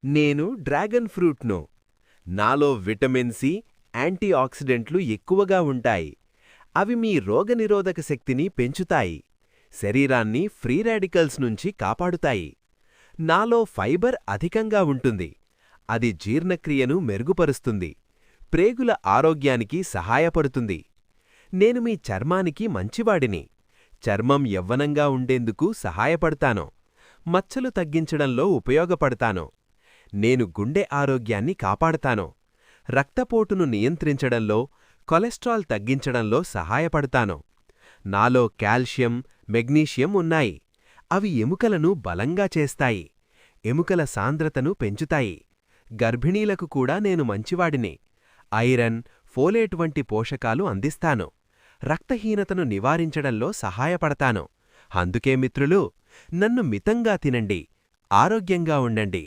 నేను డ్రాగన్ ఫ్రూట్ను. నాలో vitamin C, anti ఆక్సిడెంట్లు ఎక్కువగా ఉంటాయి. అవి మీ రోగనిరోధక శక్తిని పెంచుతాయి, శరీరాన్ని ఫ్రీ రాడికల్స్ నుంచి కాపాడుతాయి. నాలో ఫైబర్ అధికంగా ఉంటుంది. అది జీర్ణక్రియను మెరుగుపరుస్తుంది, ప్రేగుల ఆరోగ్యానికి సహాయపడుతుంది. నేను మీ చర్మానికి మంచివాడిని. చర్మం యవ్వనంగా ఉండేందుకు సహాయపడతాను, మచ్చలు తగ్గించడంలో ఉపయోగపడతాను. నేను గుండె ఆరోగ్యాన్ని కాపాడతాను, రక్తపోటును నియంత్రించడంలో, కొలెస్ట్రాల్ తగ్గించడంలో సహాయపడతాను. నాలో కాల్షియం, మెగ్నీషియం ఉన్నాయి. అవి ఎముకలను బలంగా చేస్తాయి, ఎముకల సాంద్రతను పెంచుతాయి. గర్భిణీలకు కూడా నేను మంచివాడిని. ఐరన్, ఫోలేట్ వంటి పోషకాలు అందిస్తాను, రక్తహీనతను నివారించడంలో సహాయపడతాను. అందుకే మిత్రులు, నన్ను మితంగా తినండి, ఆరోగ్యంగా ఉండండి.